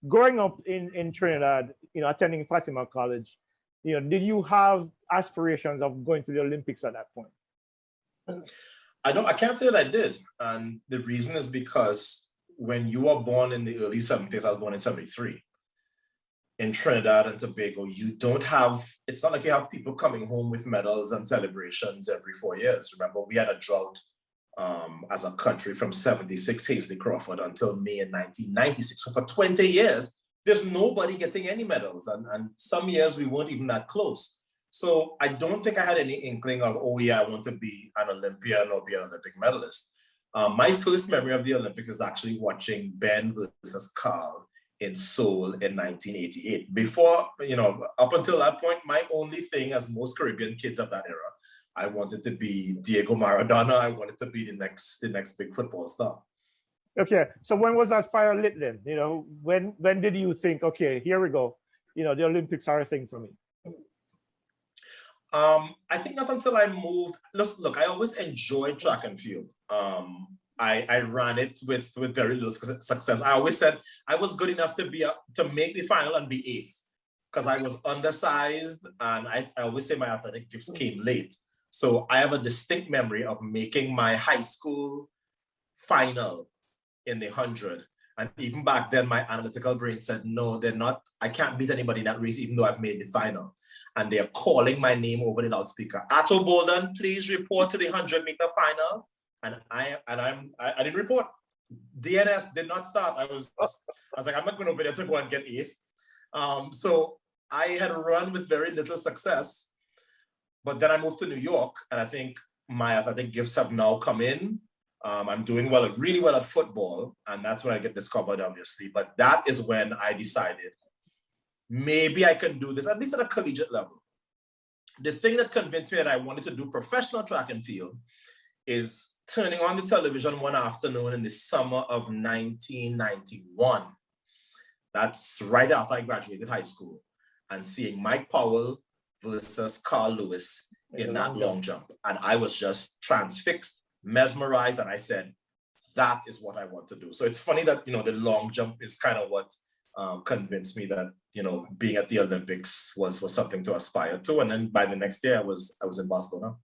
growing up in Trinidad, attending Fatima College, did you have aspirations of going to the Olympics at that point? I can't say that I did. And the reason is because when you were born in the early 70s, I was born in 73. In Trinidad and Tobago, you don't have, it's not like you have people coming home with medals and celebrations every 4 years. Remember, we had a drought as a country from 76 Hazley Crawford until May in 1996. So for 20 years, there's nobody getting any medals. And some years we weren't even that close. So I don't think I had any inkling of, oh yeah, I want to be an Olympian or be an Olympic medalist. My first memory of the Olympics is actually watching Ben versus Carl in Seoul in 1988. Before, up until that point, my only thing, as most Caribbean kids of that era, I wanted to be Diego Maradona. I wanted to be the next big football star. Okay, so when was that fire lit then? When did you think, okay, here we go, the Olympics are a thing for me? I think not until I moved. Look, I always enjoyed track and field. I ran it with very little success. I always said I was good enough to make the final and be eighth because I was undersized, and I always say my athletic gifts came late. So I have a distinct memory of making my high school final in the 100. And even back then, my analytical brain said, no, they're not, I can't beat anybody in that race, even though I've made the final. And they're calling my name over the loudspeaker. Ato Boldon, please report to the 100-meter final. And I didn't report. DNS did not start. I was like, I'm not going over there to go and get eighth. So I had run with very little success. But then I moved to New York, and I think my athletic gifts have now come in. I'm doing really well at football, and that's when I get discovered, obviously. But that is when I decided maybe I can do this, at least at a collegiate level. The thing that convinced me that I wanted to do professional track and field is turning on the television one afternoon in the summer of 1991. That's right after I graduated high school, and seeing Mike Powell versus Carl Lewis in that long jump. And I was just transfixed, mesmerized, and I said, that is what I want to do. So it's funny that, the long jump is kind of what convinced me that, being at the Olympics was something to aspire to. And then by the next year, I was in Barcelona.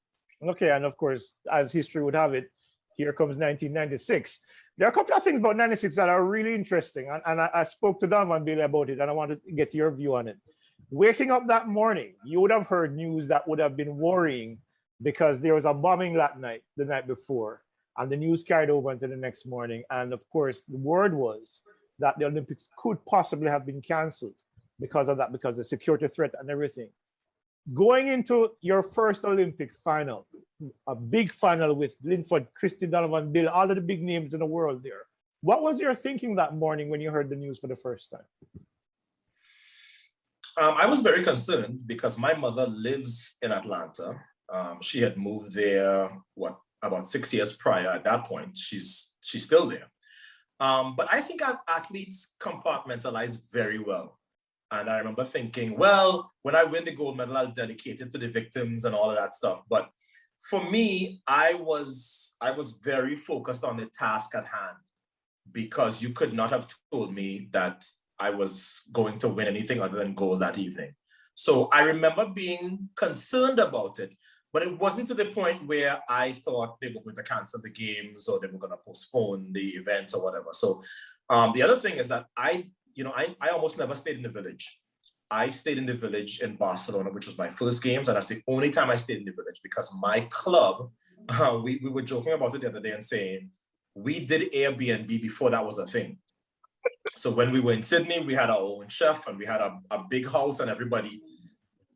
Okay, and of course, as history would have it, here comes 1996. There are a couple of things about 96 that are really interesting. And I spoke to Donovan Bailey about it, and I wanted to get your view on it. Waking up that morning, you would have heard news that would have been worrying because there was a bombing the night before, and the news carried over into the next morning. And of course, the word was that the Olympics could possibly have been canceled because of that, because of the security threat and everything. Going into your first Olympic final, a big final with Linford, Christy, Donovan, Bill, all of the big names in the world there. What was your thinking that morning when you heard the news for the first time? I was very concerned because my mother lives in Atlanta. She had moved there, about 6 years prior at that point. She's still there. But I think our athletes compartmentalize very well. And I remember thinking, well, when I win the gold medal, I'll dedicate it to the victims and all of that stuff. But for me, I was very focused on the task at hand, because you could not have told me that I was going to win anything other than gold that evening. So I remember being concerned about it, but it wasn't to the point where I thought they were going to cancel the games or they were going to postpone the events or whatever. So the other thing is that I almost never stayed in the village. I stayed in the village in Barcelona, which was my first games, and that's the only time I stayed in the village, because my club, we were joking about it the other day and saying, we did Airbnb before that was a thing. So when we were in Sydney, we had our own chef, and we had a big house, and everybody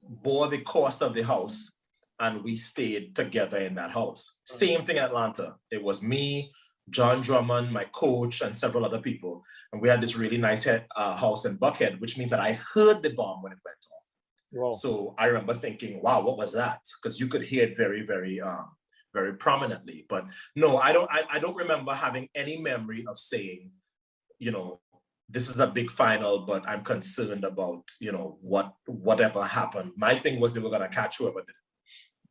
bore the cost of the house, and we stayed together in that house. Same thing in Atlanta. It was me, John Drummond, my coach, and several other people. And we had this really nice house in Buckhead, which means that I heard the bomb when it went off. Wow. So I remember thinking, wow, what was that? Because you could hear it very, very, very prominently. But no, I don't remember having any memory of saying, this is a big final, but I'm concerned about, whatever happened. My thing was they were going to catch whoever did it.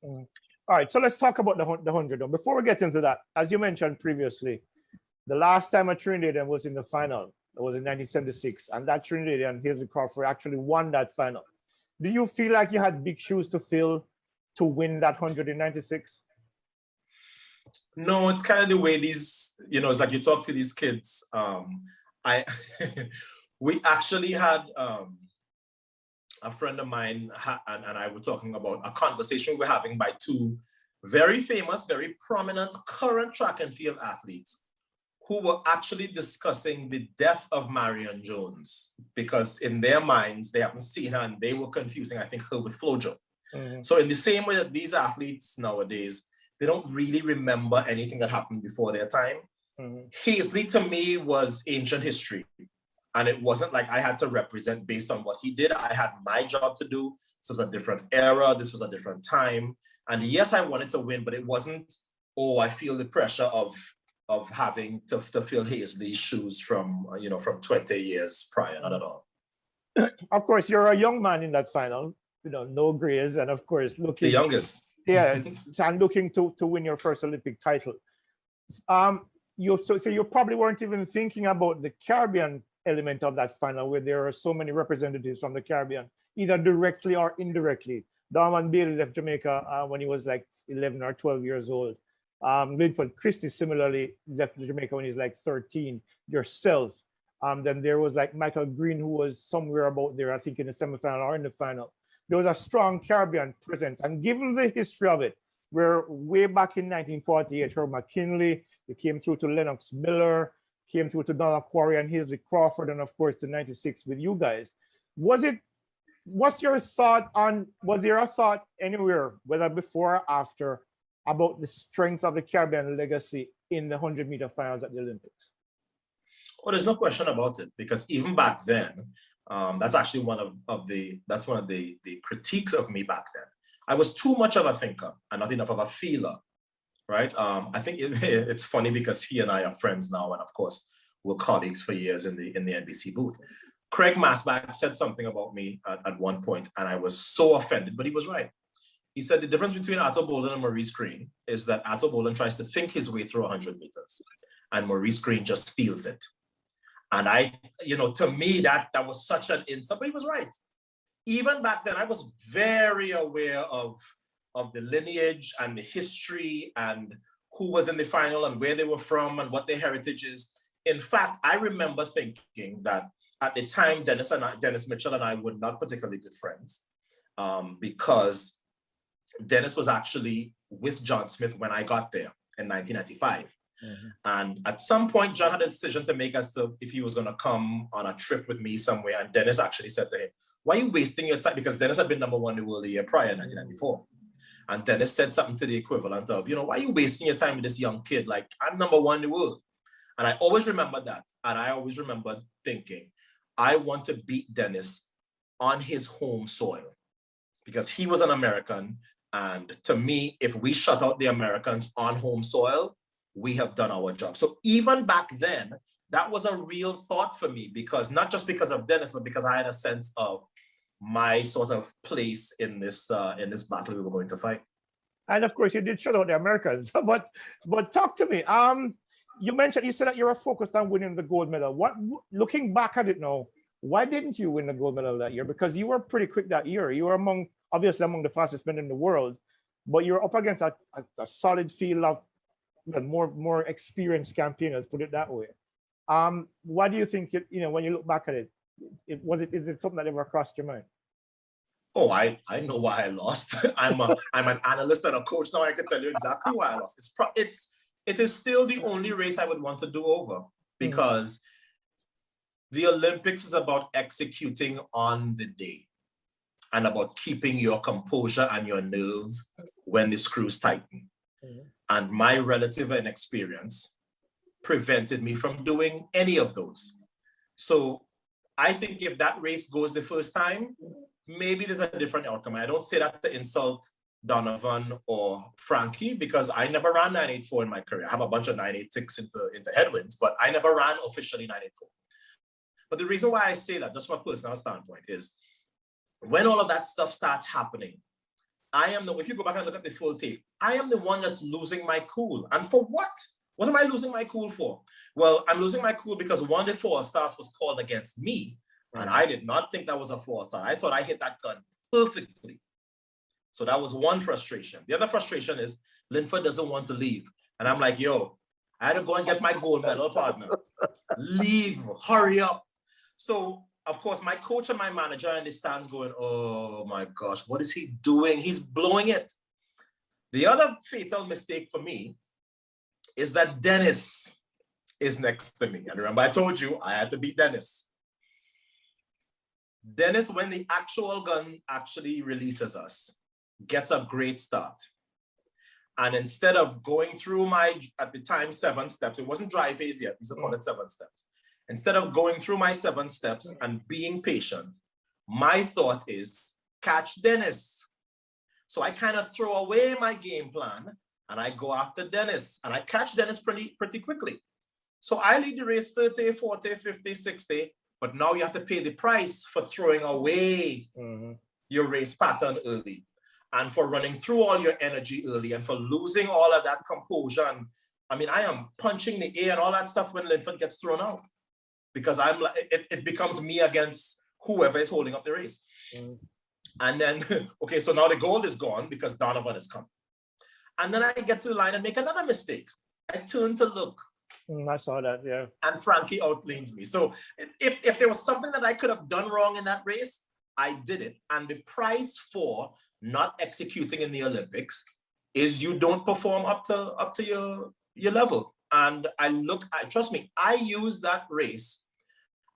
All right, so let's talk about the 100. Before we get into that, as you mentioned previously, the last time a Trinidad was in the final, That was in 1976, and that Trinidadian Hazel Crawford actually won that final. Do you feel like you had big shoes to fill to win that 100 in 96? No, it's kind of the way these, it's like you talk to these kids. I we actually had a friend of mine and I were talking about a conversation we're having by two very famous, very prominent current track and field athletes who were actually discussing the death of Marion Jones, because in their minds, they haven't seen her and they were confusing, I think, her with Flojo. Mm-hmm. So in the same way that these athletes nowadays, they don't really remember anything that happened before their time. Mm-hmm. Hazley to me was ancient history. And it wasn't like I had to represent based on what he did. I had my job to do. This was a different era. This was a different time. And yes, I wanted to win, but it wasn't, I feel the pressure of having to fill Hazley's shoes from 20 years prior, not at all. Of course, you're a young man in that final, no grays, and of course, looking... The youngest. Yeah, and looking to win your first Olympic title. You probably weren't even thinking about the Caribbean element of that final, where there are so many representatives from the Caribbean, either directly or indirectly. Darman Bailey left Jamaica when he was like 11 or 12 years old. Linford Christie similarly left Jamaica when he was like 13. Yourself. Then there was like Michael Green, who was somewhere about there, I think in the semifinal or in the final. There was a strong Caribbean presence. And given the history of it, where way back in 1948, Herb McKinley, you came through to Lennox Miller, came through to Donald Quarry and Hazley Crawford, and of course to 96 with you guys. Was there a thought anywhere, whether before or after, about the strength of the Caribbean legacy in the 100-meter finals at the Olympics? Well, there's no question about it, because even back then, that's actually one of the critiques of me back then. I was too much of a thinker and not enough of a feeler, right? I think it's funny because he and I are friends now, and of course, we're colleagues for years in the NBC booth. Craig Masbach said something about me at one point, and I was so offended, but he was right. He said the difference between Ato Boldon and Maurice Green is that Ato Boldon tries to think his way through 100 meters, and Maurice Green just feels it. And to me, that was such an insult, but he was right. Even back then, I was very aware of the lineage and the history and who was in the final and where they were from and what their heritage is. In fact, I remember thinking that at the time, Dennis Mitchell and I were not particularly good friends because Dennis was actually with John Smith when I got there in 1995. Mm-hmm. And at some point, John had a decision to make as to if he was going to come on a trip with me somewhere. And Dennis actually said to him, why are you wasting your time? Because Dennis had been number one in the world the year prior, in 1994. And Dennis said something to the equivalent of, why are you wasting your time with this young kid? Like, I'm number one in the world. And I always remember that. And I always remember thinking, I want to beat Dennis on his home soil because he was an American. And to me, if we shut out the Americans on home soil, we have done our job. So even back then, that was a real thought for me, because not just because of Dennis, but because I had a sense of my sort of place in this battle we were going to fight. And of course, you did shut out the Americans. But talk to me. You said that you were focused on winning the gold medal. Looking back at it now, why didn't you win the gold medal that year? Because you were pretty quick that year. You were obviously among the fastest men in the world, but you were up against a solid field of more experienced campaigners, put it that way. Why do you think, when you look back at it, is it something that ever crossed your mind? Oh, I know why I lost. I'm an analyst and a coach now. I can tell you exactly why I lost. It is still the only race I would want to do over, because the Olympics is about executing on the day and about keeping your composure and your nerves when the screws tighten. And my relative inexperience prevented me from doing any of those. So I think if that race goes the first time, maybe there's a different outcome. I don't say that to insult Donovan or Frankie, because I never ran 984 in my career. I have a bunch of 986 into headwinds, but I never ran officially 984. But the reason why I say that, just from a personal standpoint, is when all of that stuff starts happening, if you go back and look at the full tape, I am the one that's losing my cool. And for what? What am I losing my cool for? Well, I'm losing my cool because one of the false starts was called against me. And I did not think that was a false start. I thought I hit that gun perfectly. So that was one frustration. The other frustration is Linford doesn't want to leave. And I'm like, yo, I had to go and get my gold medal, partner. Leave, hurry up. So, of course, my coach and my manager in the stands going, oh my gosh, what is he doing? He's blowing it. The other fatal mistake for me is that Dennis is next to me. And remember, I told you I had to beat Dennis. Dennis, when the actual gun actually releases us, gets a great start. And instead of going through my, at the time, 7 steps, it wasn't dry phase yet, we used to call it 7 steps. Instead of going through my 7 steps and being patient, my thought is catch Dennis. So I kind of throw away my game plan and I go after Dennis and I catch Dennis pretty quickly. So I lead the race 30, 40, 50, 60, but now you have to pay the price for throwing away your race pattern early and for running through all your energy early and for losing all of that composure. And I mean, I am punching the air and all that stuff when Linford gets thrown out because I'm like, it becomes me against whoever is holding up the race. And then, okay, so now the gold is gone because Donovan is coming. And then I get to the line and make another mistake. I turn to look. I saw that, yeah. And Frankie outlanes me. So if there was something that I could have done wrong in that race, I did it. And the price for not executing in the Olympics is you don't perform up to your level. And trust me, I use that race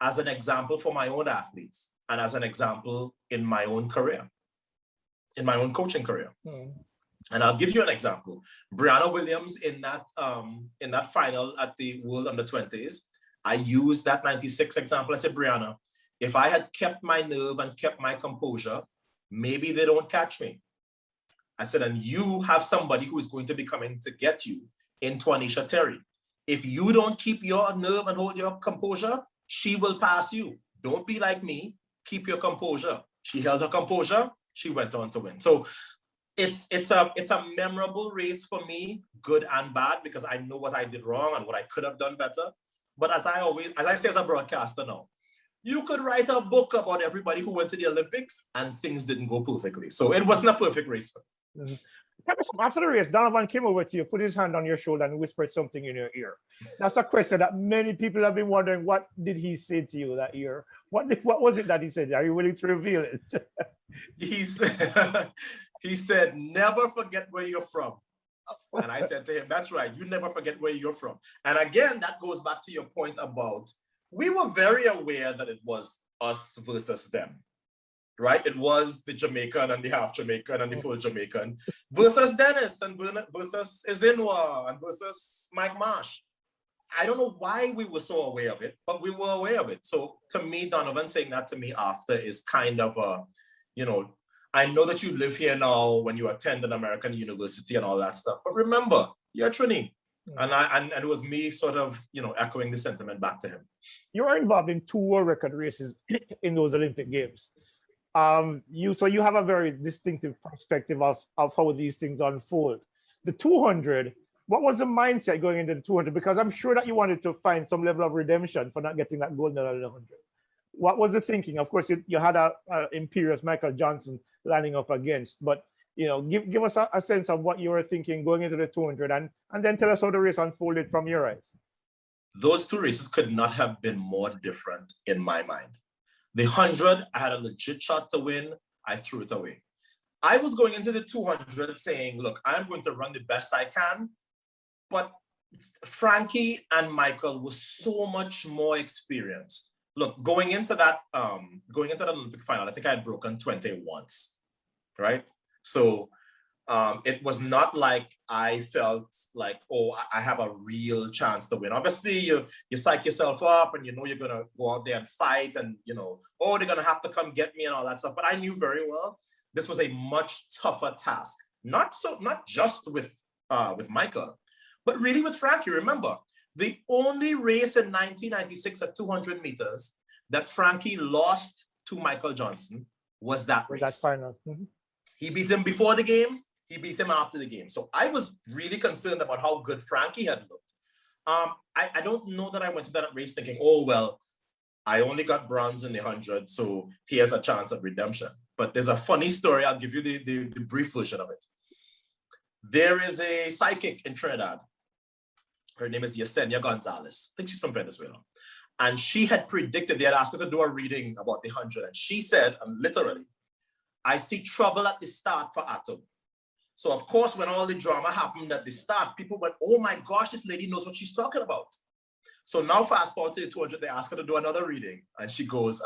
as an example for my own athletes and as an example in my own career, in my own coaching career. And I'll give you an example. Brianna Williams in that final at the World Under-20s, I used that 96 example. I said, Brianna, if I had kept my nerve and kept my composure, maybe they don't catch me. I said, and you have somebody who is going to be coming to get you in Twanisha Terry. If you don't keep your nerve and hold your composure, she will pass you. Don't be like me. Keep your composure. She held her composure. She went on to win. So it's a memorable race for me, good and bad, because I know what I did wrong and what I could have done better. But as I say as a broadcaster now, you could write a book about everybody who went to the Olympics and things didn't go perfectly. So it wasn't a perfect race for me. After the race, Donovan came over to you, put his hand on your shoulder and whispered something in your ear. That's a question that many people have been wondering. What did he say to you that year? What was it that he said? Are you willing to reveal it? He said, never forget where you're from. And I said to him, that's right. You never forget where you're from. And again, that goes back to your point about, we were very aware that it was us versus them, right? It was the Jamaican and the half Jamaican and the full Jamaican versus Dennis and versus Izinwa and versus Mike Marsh. I don't know why we were so aware of it, but we were aware of it. So to me, Donovan saying that to me after is kind of a, I know that you live here now when you attend an American university and all that stuff, but remember, you're Trini. And it was me sort of, echoing the sentiment back to him. You were involved in 2 world record races in those Olympic Games. So you have a very distinctive perspective of how these things unfold. The 200, what was the mindset going into the 200? Because I'm sure that you wanted to find some level of redemption for not getting that gold medal in the 100. What was the thinking? Of course, you had a imperious Michael Johnson lining up against, but give us a sense of what you were thinking going into the 200 and then tell us how the race unfolded from your eyes. Those 2 races could not have been more different in my mind. The 100, I had a legit shot to win. I threw it away. I was going into the 200 saying, look, I'm going to run the best I can, but Frankie and Michael were so much more experienced. Look, going into that Olympic final, I think I had broken 20 once, right? So it was not like I felt like, oh, I have a real chance to win. Obviously, you psych yourself up and you're going to go out there and fight and, oh, they're going to have to come get me and all that stuff. But I knew very well this was a much tougher task. Not just with Michael, but really with Frankie. Remember, the only race in 1996 at 200 meters that Frankie lost to Michael Johnson was that race. That final. He beat him before the games. He beat him after the game. So I was really concerned about how good Frankie had looked. I don't know that I went to that race thinking, oh, well, I only got bronze in the 100, so here's a chance of redemption. But there's a funny story. I'll give you the brief version of it. There is a psychic in Trinidad. Her name is Yesenia Gonzalez. I think she's from Venezuela. And she had predicted, they had asked her to do a reading about the 100. And she said, literally, I see trouble at the start for Ato. So of course, when all the drama happened at the start, people went, oh my gosh, this lady knows what she's talking about. So now fast forward to the 200, they ask her to do another reading. And she goes,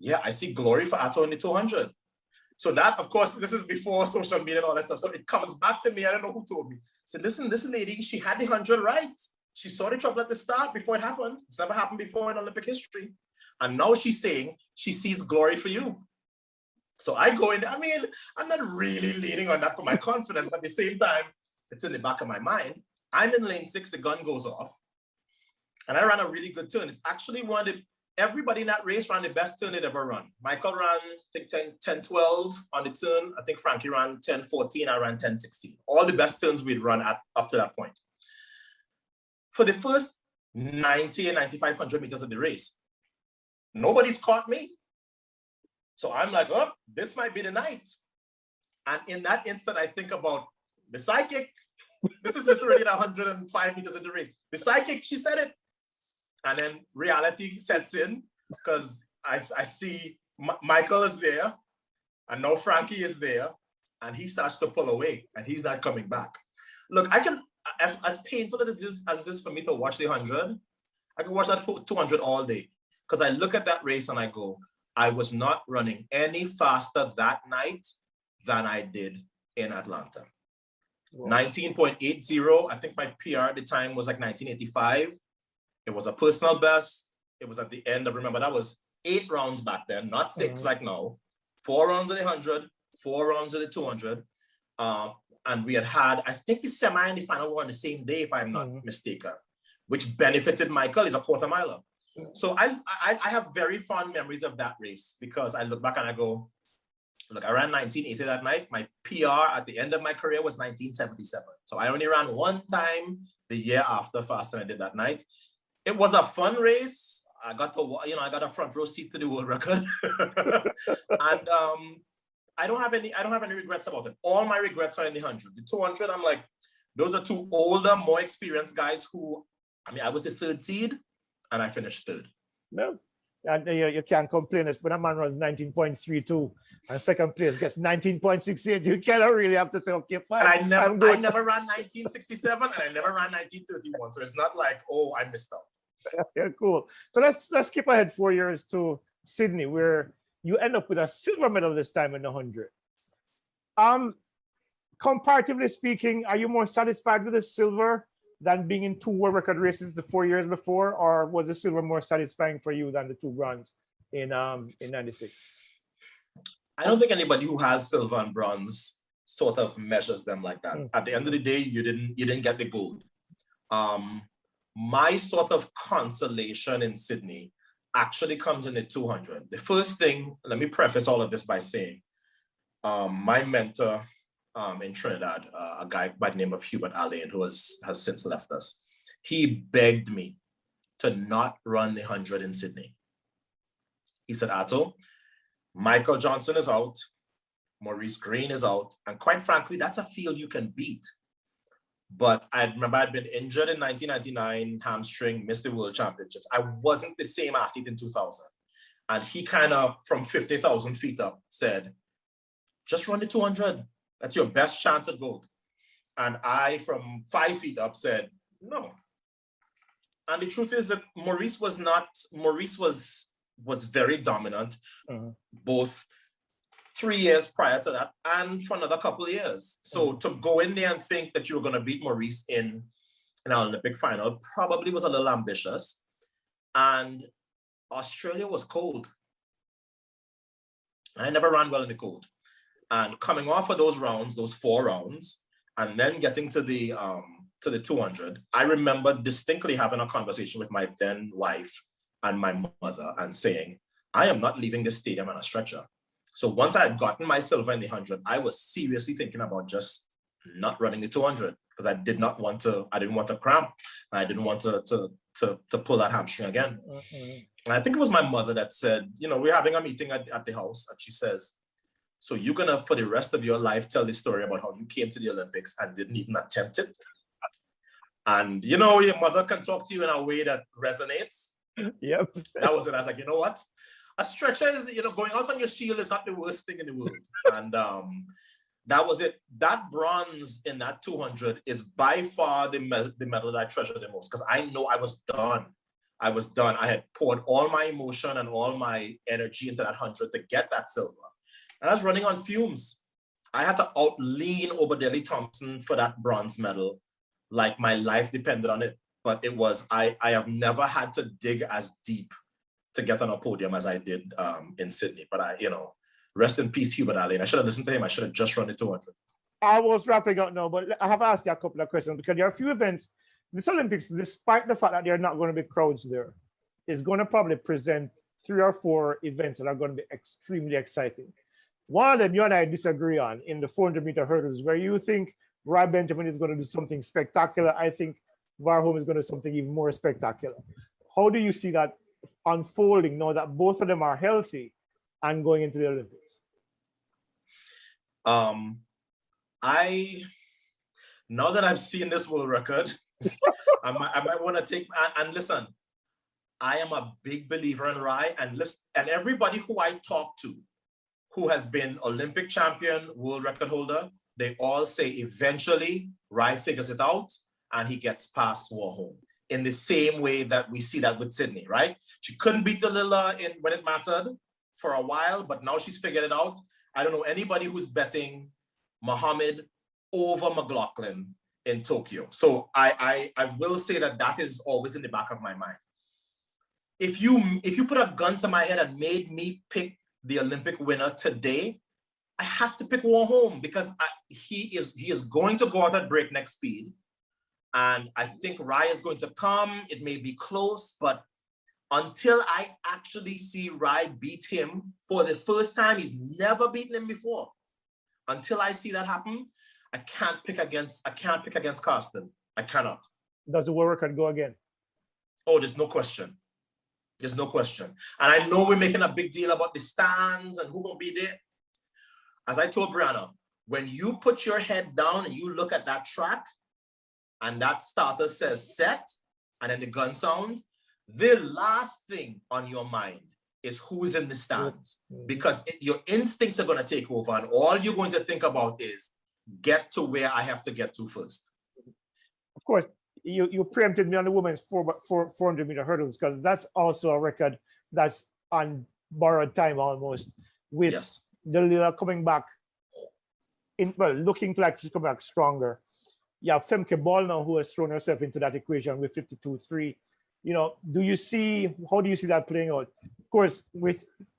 yeah, I see glory for Ato in the 200. So that, of course, this is before social media and all that stuff. So it comes back to me. I don't know who told me. So listen, this lady, she had the 100 right. She saw the trouble at the start before it happened. It's never happened before in Olympic history. And now she's saying she sees glory for you. So I go in, I mean, I'm not really leaning on that for my confidence, but at the same time, it's in the back of my mind. I'm in lane 6, the gun goes off, and I ran a really good turn. It's actually one of the, everybody in that race ran the best turn they'd ever run. Michael ran, I think, 10-12 on the turn. I think Frankie ran 10-14, I ran 10-16. All the best turns we'd run up to that point. For the first 90 and 9,500 meters of the race, nobody's caught me. So I'm like, oh, this might be the night. And in that instant, I think about the psychic. This is literally 105 meters in the race. The psychic, she said it. And then reality sets in because I see Michael is there and now Frankie is there and he starts to pull away and he's not coming back. Look, I can, as painful as it is for me to watch the 100, I can watch that 200 all day because I look at that race and I go, I was not running any faster that night than I did in Atlanta. Wow. 19.80, I think my PR at the time was like 1985. It was a personal best. It was at the end of, remember, that was 8 rounds back then, not 6 like now. 4 rounds of the 100, 4 rounds of the 200. And we had, I think the semi and the final were on the same day, if I'm not mistaken, which benefited Michael. He's a quarter miler. So I have very fond memories of that race because I look back and I go, look, I ran 1980 that night. My PR at the end of my career was 1977. So I only ran one time the year after faster than I did that night. It was a fun race. I got to, I got a front row seat to the world record. And I don't have any regrets about it. All my regrets are in the 100. The 200, I'm like, those are 2 older, more experienced guys who, I mean, I was the 3rd seed and I finished 3rd. No, and you can't complain if when a man runs 19.32 and second place gets 19.68, you cannot really have to say, okay, fine. And I never ran 1967 and I never ran 1931. So it's not like, oh, I missed out. Yeah, cool. So let's skip ahead 4 years to Sydney, where you end up with a silver medal this time in the 100. Comparatively speaking, are you more satisfied with the silver than being in 2 world record races the 4 years before, or was the silver more satisfying for you than the 2 bronze in 96? I don't think anybody who has silver and bronze sort of measures them like that. At the end of the day, you didn't get the gold. My sort of consolation in Sydney actually comes in the 200. The first thing, let me preface all of this by saying, my mentor in Trinidad, a guy by the name of Hubert Allain, who has since left us, he begged me to not run the 100 in Sydney. He said, Ato, Michael Johnson is out, Maurice Green is out, and quite frankly, that's a field you can beat. But I remember I'd been injured in 1999, hamstring, missed the World Championships. I wasn't the same athlete in 2000. And he kind of, from 50,000 feet up, said, just run the 200. That's your best chance at gold. And I, from 5 feet up, said, no. And the truth is that Maurice was very dominant, both 3 years prior to that and for another couple of years. So to go in there and think that you were going to beat Maurice in an Olympic final probably was a little ambitious. And Australia was cold. I never ran well in the cold. And coming off of those rounds, those 4 rounds, and then getting to the 200, I remember distinctly having a conversation with my then wife and my mother and saying, I am not leaving this stadium on a stretcher. So once I had gotten my silver in the 100, I was seriously thinking about just not running the 200. because I didn't want to cramp. I didn't want to pull that hamstring again. And I think it was my mother that said, we're having a meeting at the house, and she says, so you're gonna, for the rest of your life, tell the story about how you came to the Olympics and didn't even attempt it. And your mother can talk to you in a way that resonates. Yep. That was it. I was like, you know what? A stretcher is, going out on your shield is not the worst thing in the world. And that was it. That bronze in that 200 is by far the medal that I treasure the most, because I know I was done. I had poured all my emotion and all my energy into that 100 to get that silver. And I was running on fumes. I had to out-lean over Delly Thompson for that bronze medal, like my life depended on it. But it was, I have never had to dig as deep to get on a podium as I did in Sydney. But rest in peace, Hubert Allen. I should have listened to him. I should have just run the 200. I was wrapping up now, but I have to ask you a couple of questions, because there are a few events. This Olympics, despite the fact that there are not going to be crowds there, is going to probably present 3 or 4 events that are going to be extremely exciting. One of them you and I disagree on in the 400-meter hurdles, where you think Rai Benjamin is going to do something spectacular. I think Varholm is going to do something even more spectacular. How do you see that unfolding now that both of them are healthy and going into the Olympics? Now that I've seen this world record, I might want to take, and listen, I am a big believer in Rai, and everybody who I talk to who has been Olympic champion, world record holder, they all say eventually Rai figures it out and he gets past Warholm, in the same way that we see that with Sydney, right? She couldn't beat Delilah when it mattered for a while, but now she's figured it out. I don't know anybody who's betting Mohammed over McLaughlin in Tokyo. So I will say that is always in the back of my mind. If you put a gun to my head and made me pick the Olympic winner today, I have to pick Warholm, because he is going to go out at breakneck speed. And I think Rai is going to come. It may be close, but until I actually see Rai beat him for the first time, he's never beaten him before. Until I see that happen, I can't pick against Carsten. I cannot. Does the world record go again? Oh, there's no question. There's no question. And I know we're making a big deal about the stands and who will be there. As I told Brianna, when you put your head down and you look at that track and that starter says set, and then the gun sounds, the last thing on your mind is who's in the stands, because your instincts are going to take over, and all you're going to think about is get to where I have to get to first. Of course, you preempted me on the women's 400-meter hurdles, because that's also a record that's on borrowed time almost, with Delilah coming back, looking like she's coming back stronger. You have Femke Ball now, who has thrown herself into that equation with 52.3. How do you see that playing out? Of course,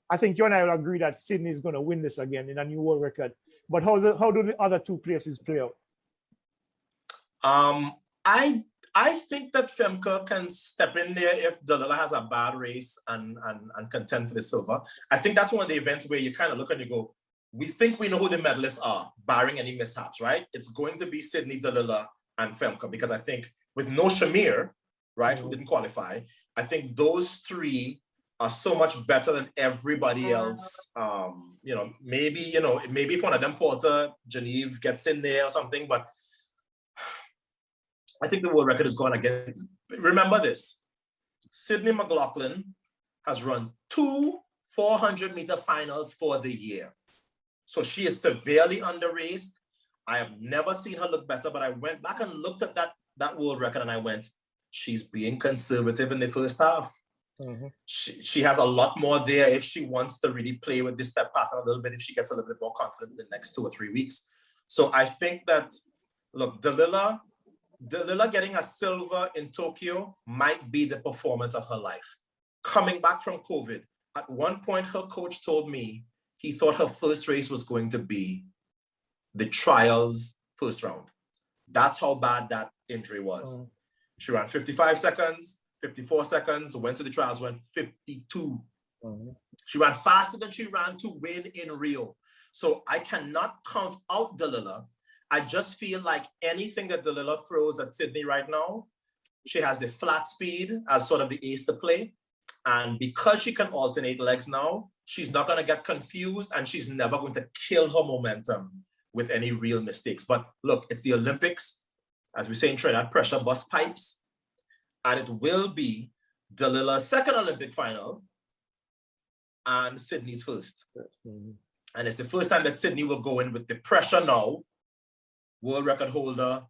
I think you and I will agree that Sydney is going to win this again in a new world record. But how do the other two places play out? I think that Femke can step in there if Delilah has a bad race and contend for the silver. I think that's one of the events where you kind of look and you go, we think we know who the medalists are, barring any mishaps, right? It's going to be Sydney, Delilah, and Femke, because I think with no Shamir, right, who didn't qualify, I think those three are so much better than everybody else. Maybe if one of them falter, Geneve gets in there or something, but I think the world record is going again. Remember this, Sydney McLaughlin has run 2 400-meter finals for the year. So she is severely under-raced. I have never seen her look better, but I went back and looked at that world record and I went, she's being conservative in the first half. Mm-hmm. She has a lot more there if she wants to really play with this step pattern a little bit, if she gets a little bit more confident in the next 2 or 3 weeks. So I think that, look, Delilah getting a silver in Tokyo might be the performance of her life. Coming back from COVID, at one point her coach told me he thought her first race was going to be the trials first round. That's how bad that injury was. Mm. She ran 55 seconds, 54 seconds, went to the trials, went 52. Mm-hmm. She ran faster than she ran to win in Rio. So I cannot count out Delilah. I just feel like anything that Delilah throws at Sydney right now, she has the flat speed as sort of the ace to play. And because she can alternate legs now, she's not going to get confused and she's never going to kill her momentum with any real mistakes. But look, it's the Olympics. As we say in Trinidad, pressure bust pipes. And it will be Delilah's second Olympic final and Sydney's first. Mm-hmm. And it's the first time that Sydney will go in with the pressure now. World record holder,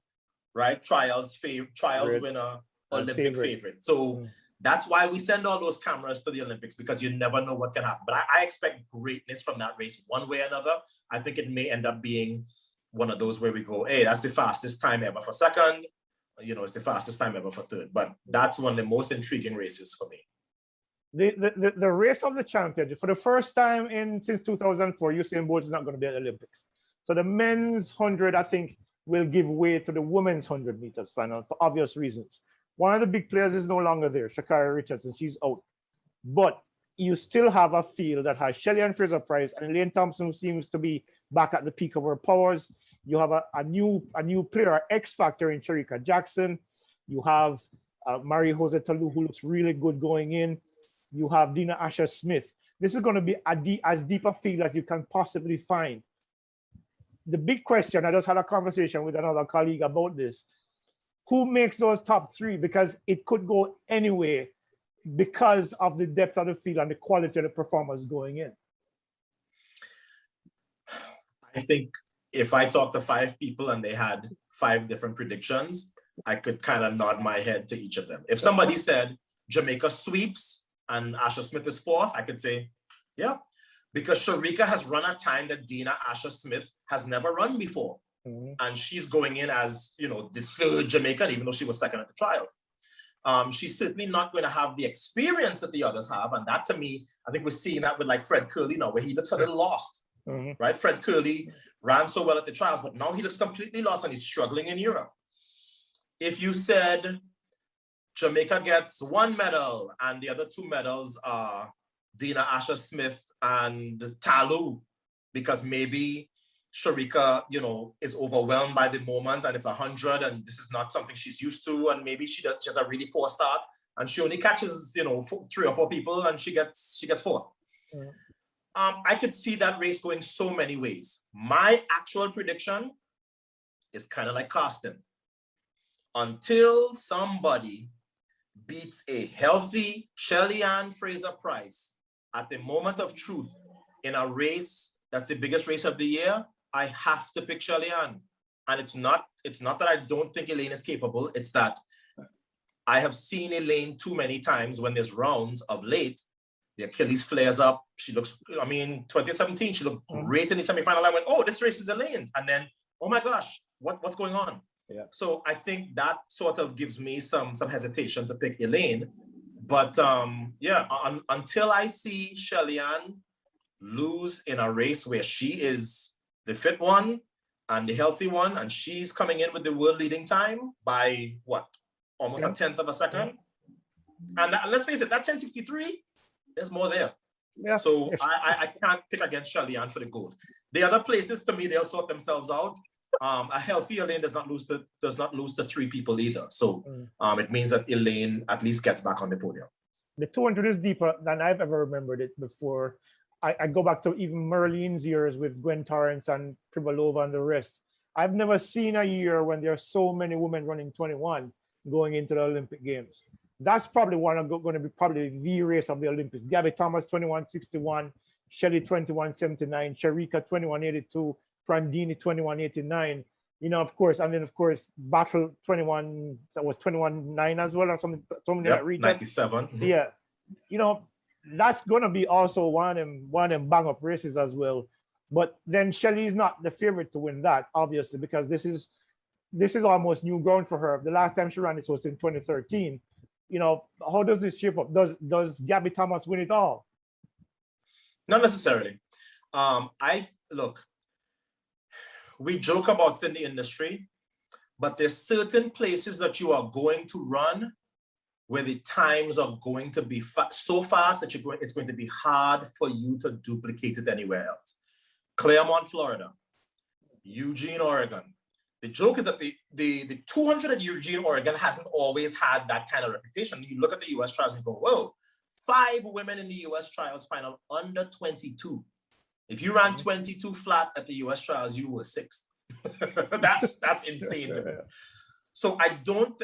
right? Trials winner, Olympic favorite. So that's why we send all those cameras to the Olympics, because you never know what can happen. But I expect greatness from that race one way or another. I think it may end up being one of those where we go, hey, that's the fastest time ever for second. You know, it's the fastest time ever for third. But that's one of the most intriguing races for me. The race of the champion, for the first time since 2004, Usain Bolt is not going to be at the Olympics. So the men's 100, I think, will give way to the women's 100 meters final for obvious reasons. One of the big players is no longer there, Sha'Carri Richardson, she's out. But you still have a field that has Shelly-Ann Fraser-Pryce and Elaine Thompson, who seems to be back at the peak of her powers. You have a new player, X factor in Shericka Jackson. You have Marie-Jose Talu, who looks really good going in. You have Dina Asher-Smith. This is going to be as deep a field as you can possibly find. The big question, I just had a conversation with another colleague about this. Who makes those top three? Because it could go anyway because of the depth of the field and the quality of the performers going in. I think if I talked to 5 people and they had 5 different predictions, I could kind of nod my head to each of them. If somebody said Jamaica sweeps and Asher-Smith is 4th, I could say, yeah. Because Shericka has run a time that Dina Asher-Smith has never run before. Mm-hmm. And she's going in as, you know, the 3rd Jamaican, even though she was 2nd at the trials. She's certainly not going to have the experience that the others have. And that, to me, I think we're seeing that with like Fred Curley now, where he looks a little lost, right? Fred Curley ran so well at the trials, but now he looks completely lost and he's struggling in Europe. If you said Jamaica gets 1 medal and the other 2 medals are Dina Asher-Smith and Talu, because maybe Shericka, you know, is overwhelmed by the moment and it's 100 and this is not something she's used to, and maybe she has a really poor start and she only catches, you know, 3 or 4 people and she gets 4th. I could see that race going so many ways. My actual prediction is kind of like Carsten. Until somebody beats a healthy Shelly-Ann Fraser-Pryce at the moment of truth in a race that's the biggest race of the year, I have to pick Shelly-Ann. And it's not that I don't think Elaine is capable, it's that I have seen Elaine too many times when there's rounds of late, the Achilles flares up. She looks, 2017, she looked great in the semifinal. I went, oh, this race is Elaine's. And then, oh my gosh, what's going on? Yeah. So I think that sort of gives me some hesitation to pick Elaine. But until I see Shelly-Ann lose in a race where she is the fit one and the healthy one, and she's coming in with the world leading time by what? Almost a 1/10 of a second. And let's face it, that 10:63, there's more there. Yeah. So I can't pick against Shelly-Ann for the gold. The other places, to me, they'll sort themselves out. A healthy Elaine does not lose to 3 people either. So it means that Elaine at least gets back on the podium. The 200 is deeper than I've ever remembered it before. I go back to even Merlene's years with Gwen Torrance and Privalova and the rest. I've never seen a year when there are so many women running 21 going into the Olympic Games. That's probably going to be probably the race of the Olympics. Gabby Thomas 21:61, Shelly 21:79, Shericka 21:82, Prandini 21:89. You know, of course, and then of course Battle 21, that was 21:9 as well, or something in that region. 97. Yeah, you know, that's gonna be also one of them bang up races as well. But then Shelly is not the favorite to win that, obviously, because this is almost new ground for her. The last time she ran this was in 2013. You know, how does this shape up? Does Gabby Thomas win it all? Not necessarily. We joke about it in the industry, but there's certain places that you are going to run where the times are going to be so fast that it's going to be hard for you to duplicate it anywhere else. Claremont, Florida, Eugene, Oregon, The joke is that the 200 at Eugene, Oregon hasn't always had that kind of reputation. You look at the US trials and go, whoa, 5 women in the US trials final under 22. If you ran 22 flat at the US trials, you were 6th. that's insane to me. So I don't,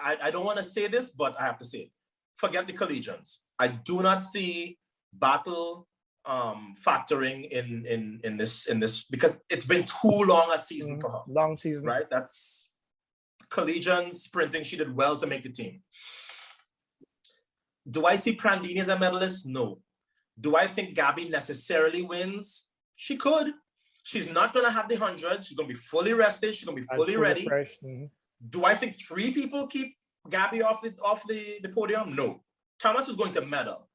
I don't want to say this, but I have to say it. Forget the collegians. I do not see battle factoring in this because it's been too long a season for her. Long season, right? That's collegians sprinting. She did well to make the team. Do I see Prandini as a medalist? No. Do I think Gabby necessarily wins? She could. She's not going to have the 100. She's going to be fully rested. She's going to be fully ready. Do I think 3 people keep Gabby off the podium? No. Thomas is going to medal.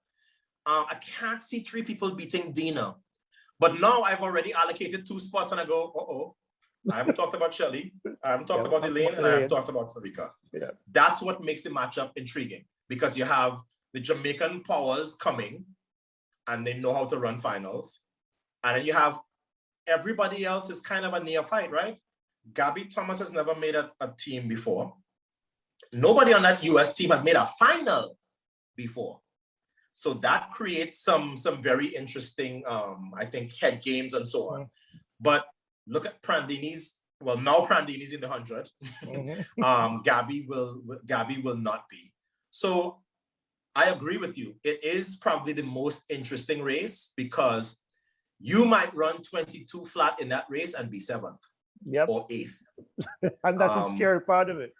I can't see 3 people beating Dina. But now I've already allocated 2 spots and I go, uh-oh. I haven't talked about Shelly. I haven't talked about Elaine, and I haven't talked about Sarika. Yeah. That's what makes the matchup intriguing, because you have the Jamaican powers coming and they know how to run finals. And then you have everybody else is kind of a neophyte, right? Gabby Thomas has never made a team before. Nobody on that US team has made a final before. So that creates some very interesting, I think, head games and so on. But look at Prandini's. Well, now Prandini's in the 100. Gabby will not be. So I agree with you. It is probably the most interesting race because you might run 22 flat in that race and be 7th or 8th. And that's the scary part of it.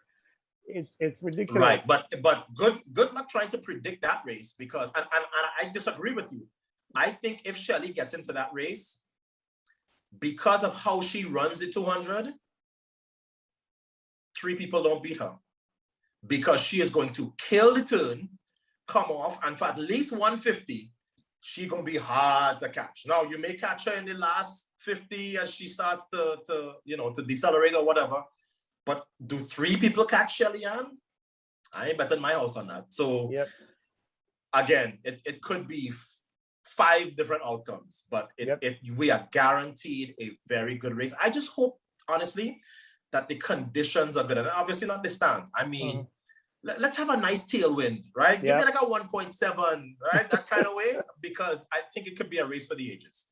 It's ridiculous. Right, but good luck trying to predict that race, because and I disagree with you. I think if Shelly gets into that race, because of how she runs the 200, 3 people don't beat her, because she is going to kill the turn, come off, and for at least 150, she's going to be hard to catch. Now, you may catch her in the last 50 as she starts to decelerate or whatever, but do 3 people catch Shelly Ann? I ain't betting my house on that. So, again, it could be 5 different outcomes, but we are guaranteed a very good race. I just hope, honestly, that the conditions are good. And obviously not the stands. I mean, let's have a nice tailwind, right? Give me like a 1.7, right? That kind of way, because I think it could be a race for the ages.